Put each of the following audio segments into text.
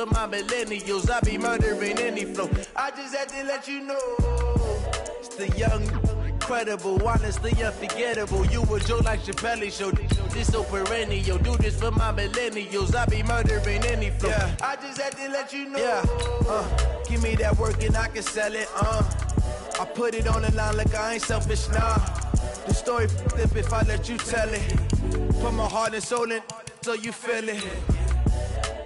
for my millennials. I be murdering any flow. I just had to let you know. It's the young, incredible, honestly unforgettable. You a Joe like Chappelle show. This so perennial. Do this for my millennials. I be murdering any flow. Yeah. I just had to let you know. Yeah. Give me that work and I can sell it. I put it on the line like I ain't selfish, nah. The story flip if I let you tell it. Put my heart and soul in so you feel it.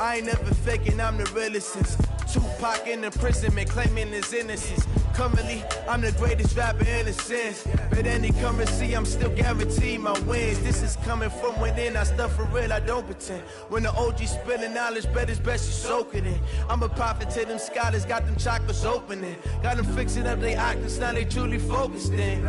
I ain't never faking, I'm the realest since Tupac in imprisonment, claiming his innocence. Currently, I'm the greatest rapper in a sense. But any currency, I'm still guaranteed my wins. This is coming from within, I stuff for real, I don't pretend. When the OG spilling knowledge, bet it's best you soak it in. I'm a prophet to them scholars, got them chakras opening. Got them fixing up they octaves, now they truly focused in.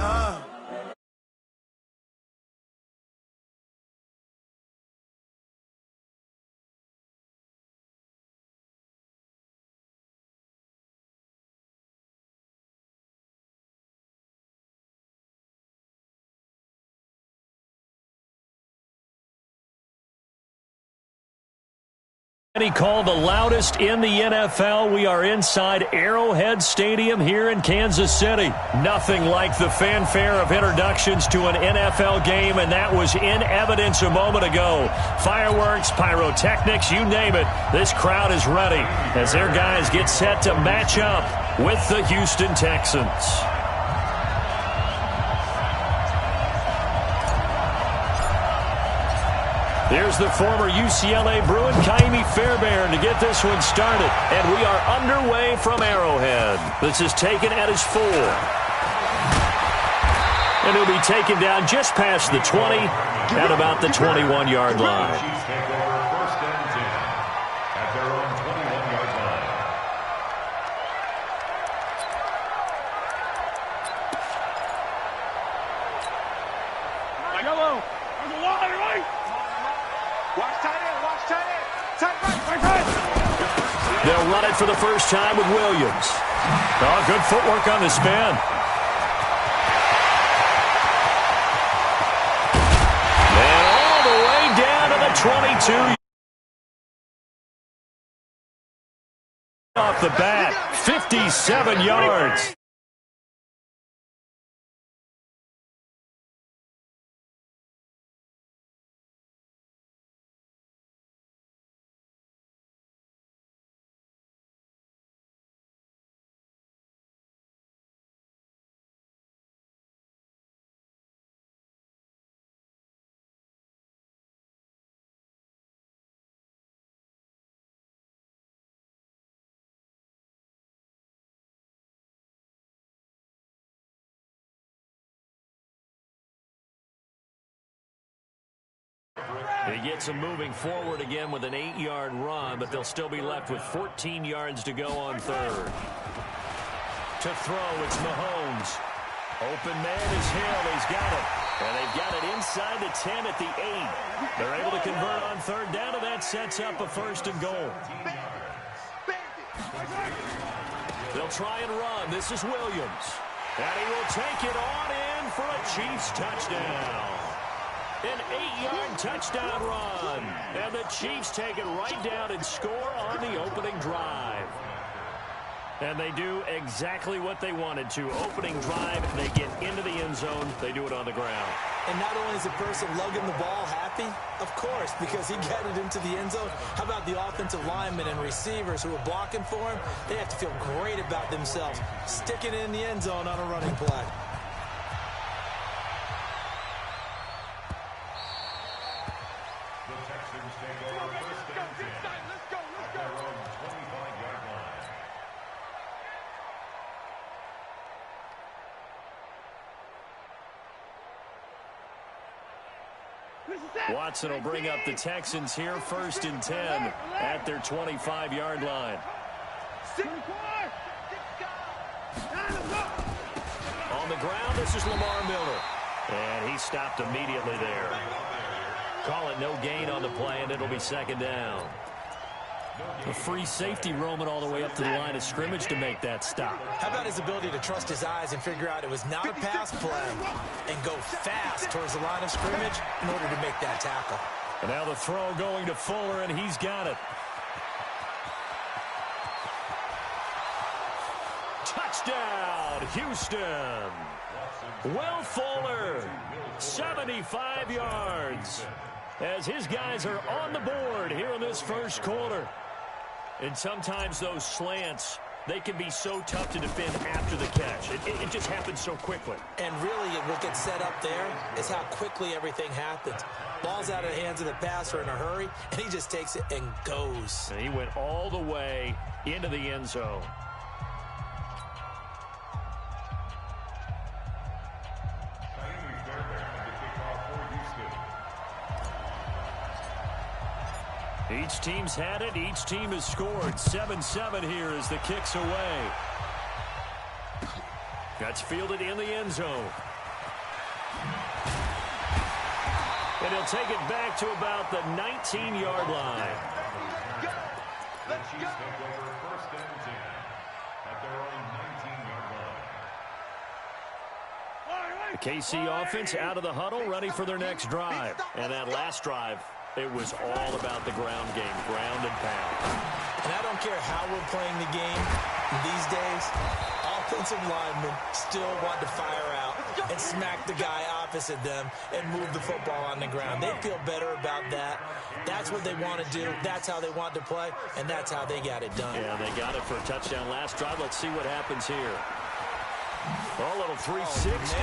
He called the loudest in the NFL. We are inside Arrowhead Stadium here in Kansas City. Nothing like the fanfare of introductions to an NFL game, and that was in evidence a moment ago. Fireworks, pyrotechnics, you name it. This crowd is ready as their guys get set to match up with the Houston Texans. There's the former UCLA Bruin, Kaimi Fairbairn, to get this one started. And we are underway from Arrowhead. This is taken at his 4. And he'll be taken down just past the 20 at about the 21-yard line. They'll run it for the first time with Williams. Oh, good footwork on the spin. And all the way down to the 22. Off the bat, 57 yards. He gets them moving forward again with an 8-yard run, but they'll still be left with 14 yards to go on third. To throw, it's Mahomes. Open man is Hill. He's got it. And they've got it inside the 10 at the 8. They're able to convert on third down, and that sets up a 1st and goal. They'll try and run. This is Williams. And he will take it on in for a Chiefs touchdown. An 8-yard touchdown run. And the Chiefs take it right down and score on the opening drive. And they do exactly what they wanted to. Opening drive, they get into the end zone. They do it on the ground. And not only is the person lugging the ball happy, of course, because he got it into the end zone. How about the offensive linemen and receivers who are blocking for him? They have to feel great about themselves, sticking it in the end zone on a running play. Watson will bring up the Texans here, 1st and 10 at their 25-yard line. On the ground, this is Lamar Miller. And he stopped immediately there. Call it no gain on the play, and it'll be 2nd down. A free safety roaming all the way up to the line of scrimmage to make that stop. How about his ability to trust his eyes and figure out it was not a pass play and go fast towards the line of scrimmage in order to make that tackle. And now the throw going to Fuller, and he's got it. Touchdown, Houston. Will Fuller, 75 yards, as his guys are on the board here in this first quarter. And sometimes those slants, they can be so tough to defend after the catch. It just happens so quickly. And really, what gets set up there is how quickly everything happens. Ball's out of the hands of the passer in a hurry, and he just takes it and goes. And he went all the way into the end zone. Each team's had it. Each team has scored. 7-7 here as the kick's away. That's fielded in the end zone. And he'll take it back to about the 19-yard line. Let's go. First down 10 at their own 19-yard line. The KC offense out of the huddle, ready for their next drive. And that last drive, it was all about the ground game, ground and pound. And I don't care how we're playing the game these days, offensive linemen still want to fire out and smack the guy opposite them and move the football on the ground. They feel better about that. That's what they want to do. That's how they want to play, and that's how they got it done. Yeah, they got it for a touchdown last drive. Let's see what happens here. Oh, a little 360.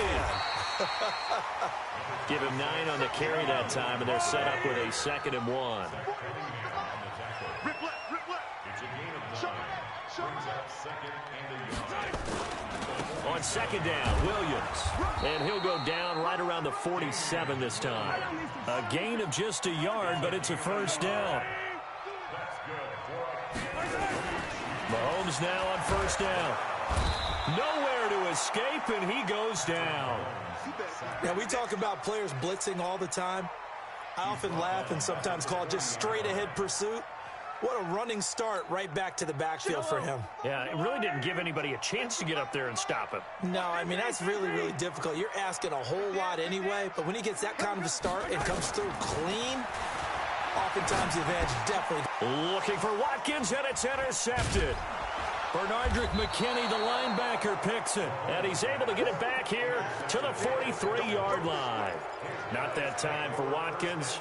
Give him 9 on the carry that time, and they're set up with a 2nd and 1. On 2nd down, Williams. And he'll go down right around the 47 this time. A gain of just a yard, but it's a first down. Mahomes now on first down. Nowhere to escape, and he goes down. Now, we talk about players blitzing all the time. I often laugh and sometimes call it just straight-ahead pursuit. What a running start right back to the backfield for him. Yeah, it really didn't give anybody a chance to get up there and stop him. No, I mean, that's really, really difficult. You're asking a whole lot anyway, but when he gets that kind of a start and comes through clean, oftentimes the advantage definitely. Looking for Watkins, and it's intercepted. Bernardrick McKinney, the linebacker, picks it. And he's able to get it back here to the 43-yard line. Not that time for Watkins.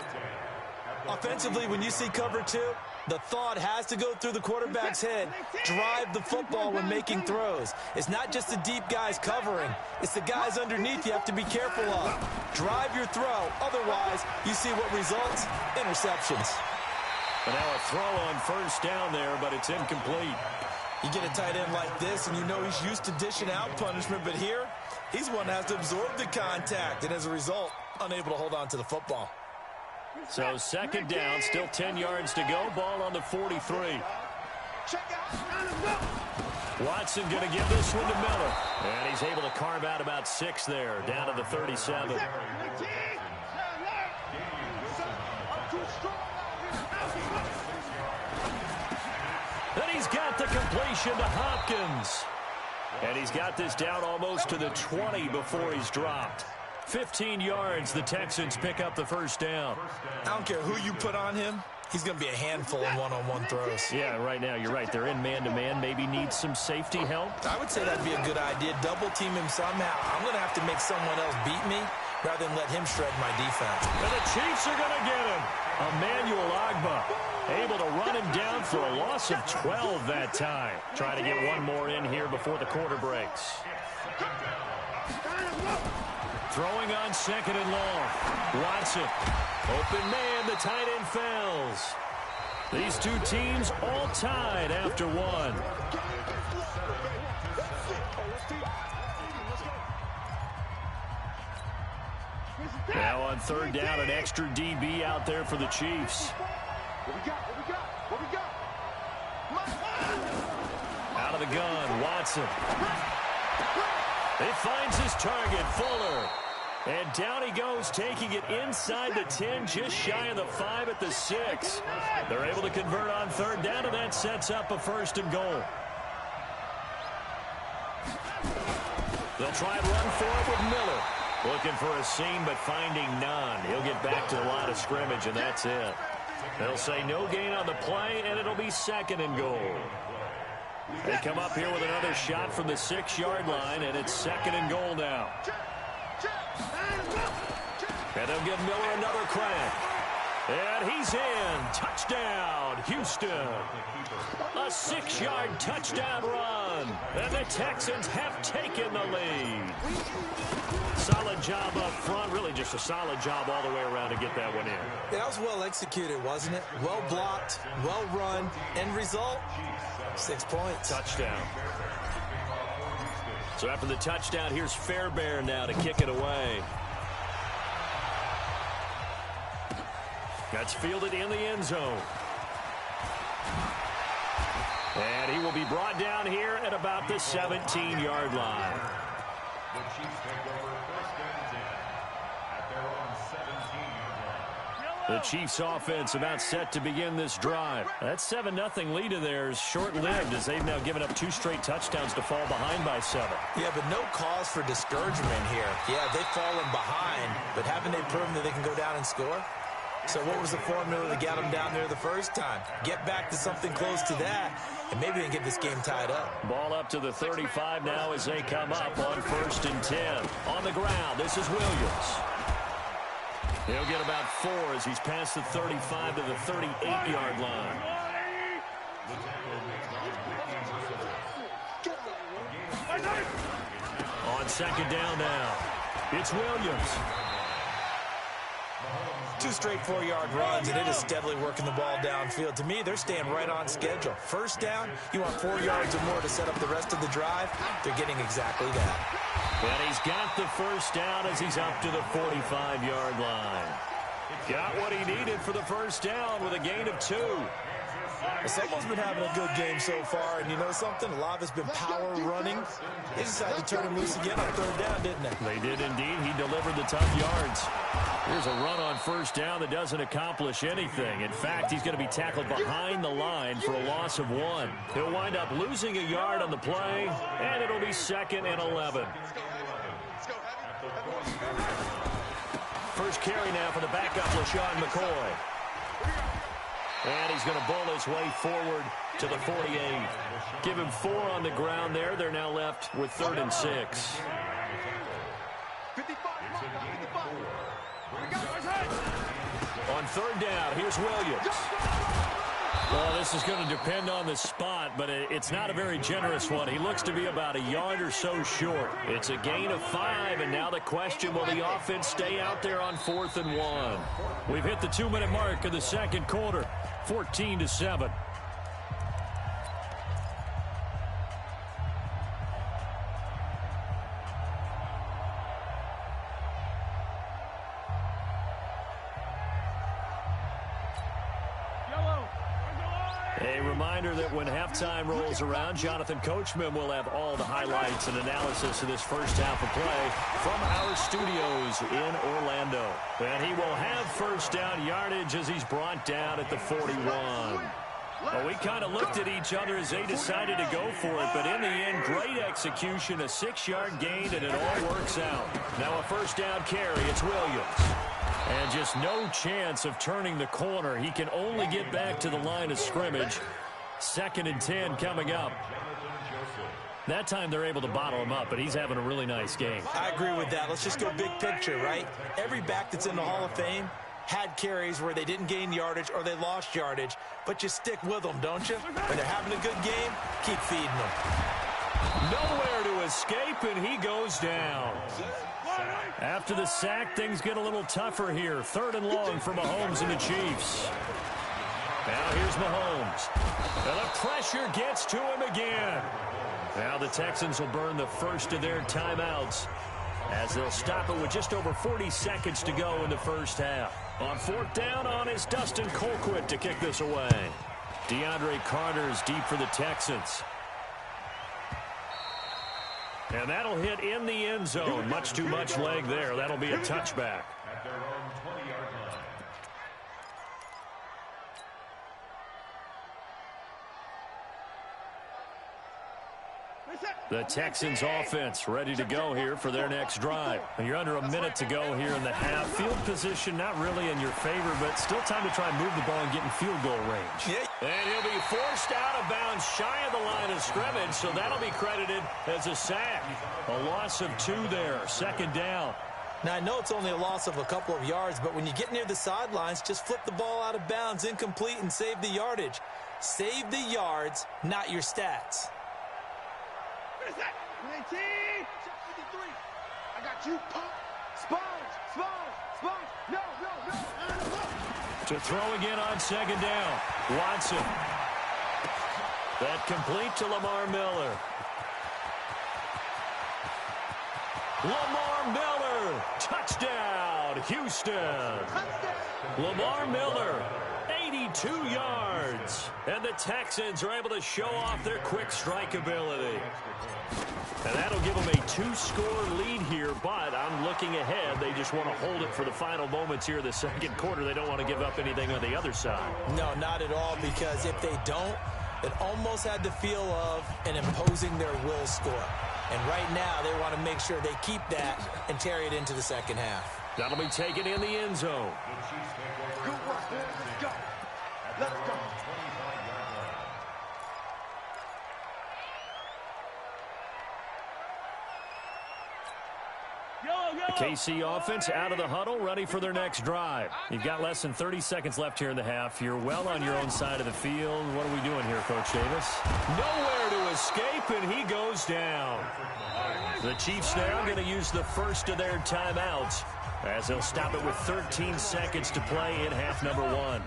Offensively, when you see cover 2, the thought has to go through the quarterback's head. Drive the football when making throws. It's not just the deep guys covering. It's the guys underneath you have to be careful of. Drive your throw. Otherwise, you see what results? Interceptions. And now a throw on first down there, but it's incomplete. You get a tight end like this, and you know he's used to dishing out punishment, but here, he's one that has to absorb the contact, and as a result, unable to hold on to the football. So 2nd down, still 10 yards to go. Ball on the 43. Watson going to give this one to Miller. And he's able to carve out about 6 there, down to the 37. Then he's got the completion to Hopkins. And he's got this down almost to the 20 before he's dropped. 15 yards, the Texans pick up the first down. I don't care who you put on him. He's going to be a handful in one-on-one throws. Yeah, right now, you're right. They're in man-to-man. Maybe need some safety help. I would say that'd be a good idea. Double team him somehow. I'm going to have to make someone else beat me rather than let him shred my defense. And the Chiefs are going to get him. Emmanuel Ogbah able to run him down for a loss of 12 that time. Trying to get one more in here before the quarter breaks. Throwing on 2nd and long. Watson. Open man, the tight end fails. These two teams all tied after one. Now on 3rd down, an extra DB out there for the Chiefs. Out of the gun, Watson. It finds his target, Fuller. And down he goes, taking it inside the 10, just shy of the 5 at the 6. They're able to convert on 3rd down, and that sets up a 1st and goal. They'll try and run for it with Miller. Looking for a seam, but finding none. He'll get back to the line of scrimmage, and that's it. They'll say no gain on the play, and it'll be 2nd and goal. They come up here with another shot from the 6-yard line, and it's 2nd and goal now. And they'll give Miller another crack. And he's in. Touchdown, Houston. A 6-yard touchdown run. And the Texans have taken the lead. Solid job up front. Really just a solid job all the way around to get that one in. Yeah, that was well executed, wasn't it? Well blocked, well run. End result, 6 points. Touchdown. So after the touchdown, here's Fairbairn now to kick it away. That's fielded in the end zone. And he will be brought down here at about the 17-yard line. The Chiefs take over 1st and 10 at their own 17-yard line. The Chiefs offense about set to begin this drive. That 7-0 lead of theirs short-lived as they've now given up 2 straight touchdowns to fall behind by 7. Yeah, but no cause for discouragement here. Yeah, they've fallen behind, but haven't they proven that they can go down and score? So what was the formula that got them down there the first time? Get back to something close to that, and maybe they can get this game tied up. Ball up to the 35 now as they come up on 1st and 10. On the ground, this is Williams. He'll get about 4 as he's past the 35 to the 38-yard line. On 2nd down now, it's Williams. 2 straight 4-yard runs, and it is steadily working the ball downfield. To me, they're staying right on schedule. First down, you want 4 yards or more to set up the rest of the drive. They're getting exactly that. And he's got the first down as he's up to the 45-yard line. Got what he needed for the first down with a gain of 2. Well, someone's been having a good game so far, and you know something? A lot of it's been power running. They decided to turn him loose again on 3rd down, didn't they? They did indeed. He delivered the tough yards. Here's a run on 1st down that doesn't accomplish anything. In fact, he's going to be tackled behind the line for a loss of 1. He'll wind up losing a yard on the play, and it'll be 2nd and 11. First carry now for the backup, LaShawn McCoy. And he's going to bowl his way forward to the 48. Give him 4 on the ground there. They're now left with 3rd and 6. On 3rd down, here's Williams. Well, this is going to depend on the spot, but it's not a very generous one. He looks to be about a yard or so short. It's a gain of 5, and now the question, will the offense stay out there on 4th and 1? We've hit the 2-minute mark of the 2nd quarter, 14-7. A reminder that when halftime rolls around, Jonathan Coachman will have all the highlights and analysis of this first half of play from our studios in Orlando. And he will have first down yardage as he's brought down at the 41. Well, we kind of looked at each other as they decided to go for it, but in the end, great execution, a 6-yard gain, and it all works out. Now a first down carry, it's Williams. And just no chance of turning the corner. He can only get back to the line of scrimmage. 2nd and 10 coming up. That time they're able to bottle him up, but he's having a really nice game. I agree with that. Let's just go big picture, right? Every back that's in the Hall of Fame had carries where they didn't gain yardage or they lost yardage, but you stick with them, don't you? When they're having a good game, keep feeding them. Nowhere to escape, and he goes down. After the sack, things get a little tougher here. 3rd and long for Mahomes and the Chiefs. Now here's Mahomes. And the pressure gets to him again. Now the Texans will burn the first of their timeouts as they'll stop it with just over 40 seconds to go in the first half. On 4th down on is Dustin Colquitt to kick this away. DeAndre Carter is deep for the Texans. And that'll hit in the end zone. Much too much leg there. That'll be a touchback. At their own 20-yard line. The Texans offense ready to go here for their next drive. You're under a minute to go here in the half. Field position not really in your favor, but still time to try and move the ball and get in field goal range. Yeah. And he'll be forced out of bounds shy of the line of scrimmage, so that'll be credited as a sack. A loss of 2 there, second down. Now, I know it's only a loss of a couple of yards, but when you get near the sidelines, just flip the ball out of bounds, incomplete, and save the yardage. Save the yards, not your stats. I got you. Sponge. No. To throw again on second down. Watson. That complete to Lamar Miller. Lamar Miller. Touchdown, Houston. Lamar Miller. 82 yards. And the Texans are able to show off their quick strike ability. And that'll give them a 2-score lead here, but I'm looking ahead. They just want to hold it for the final moments here in the second quarter. They don't want to give up anything on the other side. No, not at all, because if they don't, it almost had the feel of an imposing their will score. And right now, they want to make sure they keep that and carry it into the second half. That'll be taken in the end zone. Good work, boys. Let's go. Let's go. The KC offense out of the huddle, ready for their next drive. You've got less than 30 seconds left here in the half. You're well on your own side of the field. What are we doing here, Coach Davis? Nowhere to escape, and he goes down. The Chiefs now going to use the first of their timeouts as they'll stop it with 13 seconds to play in half number 1.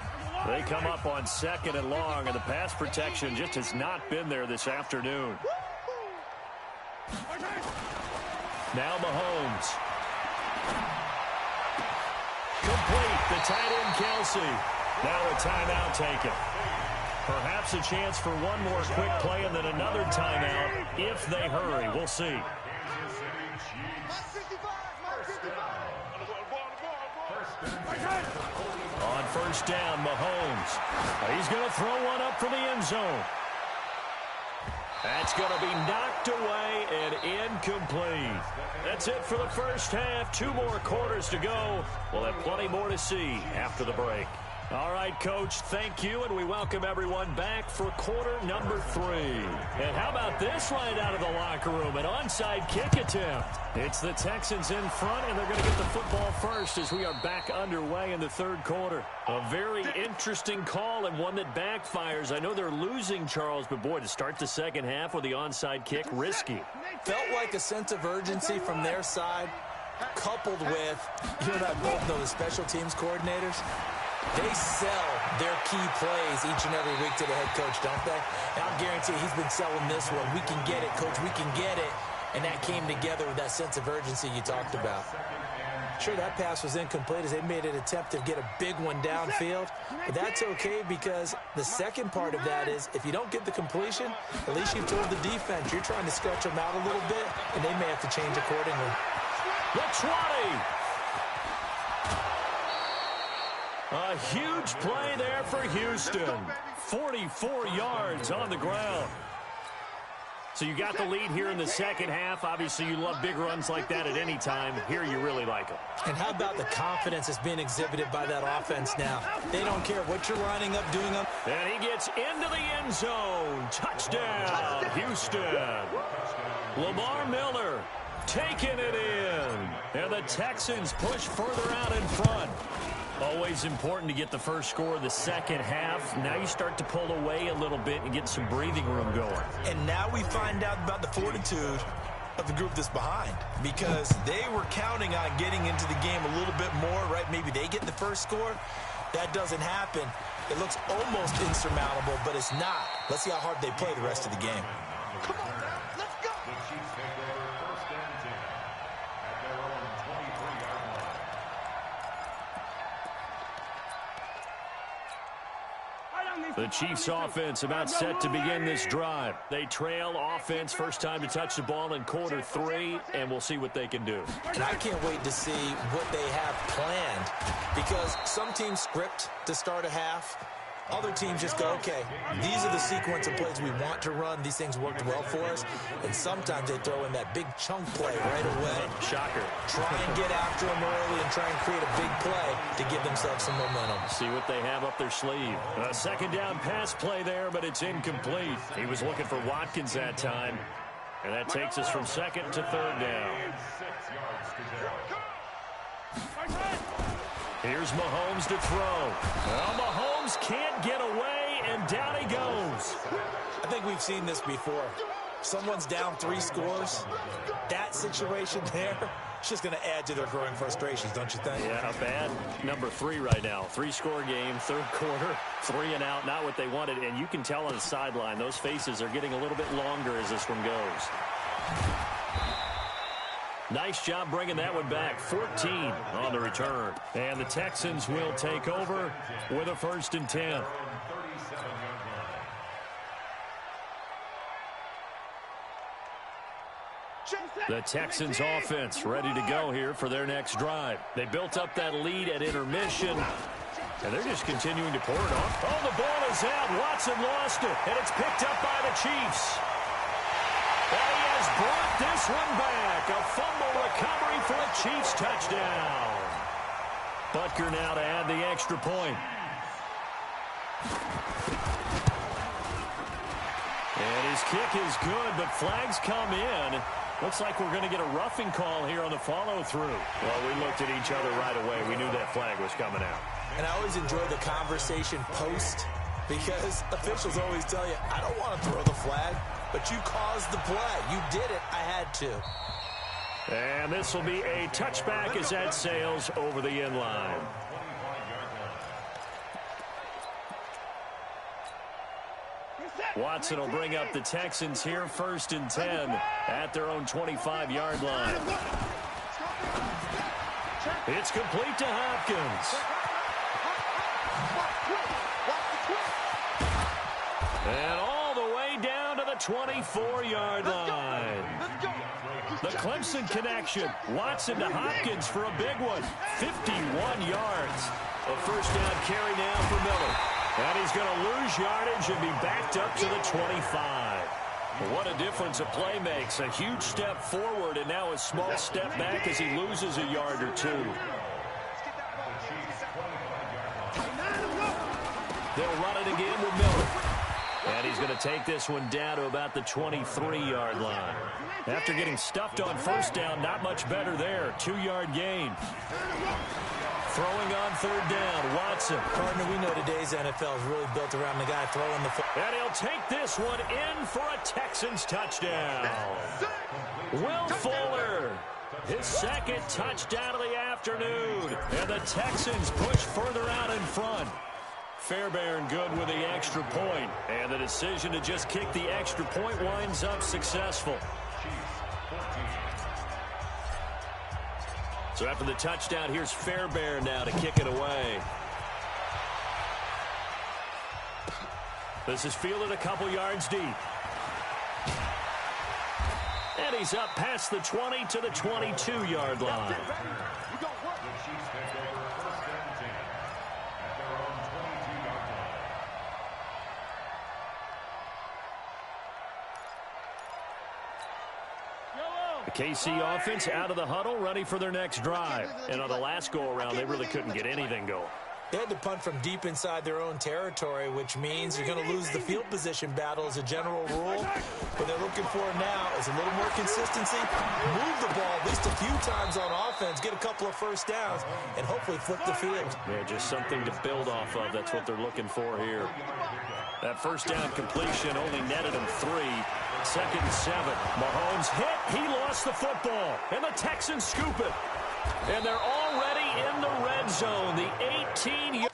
They come up on second and long, and the pass protection just has not been there this afternoon. Now Mahomes. Complete. The tight end, Kelsey. Now a timeout taken. Perhaps a chance for one more quick play and then another timeout if they hurry. We'll see. On first down, Mahomes. He's going to throw one up for the end zone. That's going to be knocked away and incomplete. That's it for the first half. 2 more quarters to go. We'll have plenty more to see after the break. All right, Coach, thank you, and we welcome everyone back for quarter number 3. And how about this right out of the locker room, an onside kick attempt. It's the Texans in front, and they're going to get the football first as we are back underway in the third quarter. A very interesting call and one that backfires. I know they're losing, Charles, but boy, to start the second half with the onside kick, risky. Felt like a sense of urgency from their side, coupled with, you and I both know the special teams coordinators. They sell their key plays each and every week to the head coach, don't they? And I'm guaranteed he's been selling this one. We can get it, Coach. We can get it. And that came together with that sense of urgency you talked about. Sure, that pass was incomplete as they made an attempt to get a big one downfield. But that's okay because the second part of that is if you don't get the completion, at least you've told the defense you're trying to stretch them out a little bit, and they may have to change accordingly. The 20. A huge play there for Houston. 44 yards on the ground. So you got the lead here in the second half. Obviously, you love big runs like that at any time. Here you really like them. And how about the confidence that's being exhibited by that offense now? They don't care what you're lining up, doing up. And he gets into the end zone. Touchdown, Houston. Lamar Miller taking it in. And the Texans push further out in front. Always important to get the first score of the second half. Now you start to pull away a little bit and get some breathing room going. And now we find out about the fortitude of the group that's behind, because they were counting on getting into the game a little bit more, right? Maybe they get the first score. That doesn't happen. It looks almost insurmountable, but it's not. Let's see how hard they play the rest of the game. Come on now, let's go. The Chiefs take over first and 10 at their own 23-yard line. The Chiefs offense about set to begin this drive. They trail offense, first time to touch the ball in quarter 3, and we'll see what they can do. And I can't wait to see what they have planned, because some teams script to start a half. Other teams just go, okay, these are the sequence of plays we want to run. These things worked well for us. And sometimes they throw in that big chunk play right away. Shocker. Try and get after them early and try and create a big play to give themselves some momentum. See what they have up their sleeve. A second down pass play there, but it's incomplete. He was looking for Watkins that time. And that takes us from second to third down. Here's Mahomes to throw. Well, Mahomes can't get away, and down he goes. I think we've seen this before. Someone's down 3 scores. That situation there, it's just going to add to their growing frustrations, don't you think? Yeah, a bad number 3 right now. 3-score game, third quarter, 3 and out, not what they wanted. And you can tell on the sideline, those faces are getting a little bit longer as this one goes. Nice job bringing that one back. 14 on the return. And the Texans will take over with a 1st and 10. The Texans offense ready to go here for their next drive. They built up that lead at intermission, and they're just continuing to pour it on. Oh, the ball is out. Watson lost it, and it's picked up by the Chiefs. And he has brought this one back. A fumble recovery for a Chiefs touchdown. Butker now to add the extra point. And his kick is good, but flags come in. Looks like we're going to get a roughing call here on the follow-through. Well, we looked at each other right away. We knew that flag was coming out. And I always enjoy the conversation post because officials always tell you, I don't want to throw the flag, but you caused the play. You did it. I had to. And this will be a touchback as that sails over the end line. Watson will bring up the Texans here, 1st and 10 at their own 25-yard line. It's complete to Hopkins. And all the way down to the 24-yard line. The Clemson connection. Watson to Hopkins for a big one. 51 yards. A 1st down carry now for Miller. And he's going to lose yardage and be backed up to the 25. What a difference a play makes. A huge step forward and now a small step back as he loses a yard or 2. They'll run it again with Miller. And he's going to take this one down to about the 23-yard line. After getting stuffed on 1st down, not much better there. 2-yard gain. Throwing on 3rd down, Watson. Partner, we know today's NFL is really built around the guy throwing the football. And he'll take this one in for a Texans touchdown. Will Fuller, his 2nd touchdown of the afternoon. And the Texans push further out in front. Fairbairn good with the extra point. And the decision to just kick the extra point winds up successful. So after the touchdown, here's Fairbairn now to kick it away. This is fielded a couple yards deep. And he's up past the 20 to the 22-yard line. The KC offense out of the huddle, ready for their next drive. And on the last go-around, they really couldn't get anything going. They had to punt from deep inside their own territory, which means you're going to lose the field position battle as a general rule. What they're looking for now is a little more consistency, move the ball at least a few times on offense, get a couple of 1st downs, and hopefully flip the field. Yeah, just something to build off of. That's what they're looking for here. That 1st down completion only netted him 3. 2nd and 7. Mahomes hit. He lost the football. And the Texans scoop it. And they're already in the red zone. The 18-yard.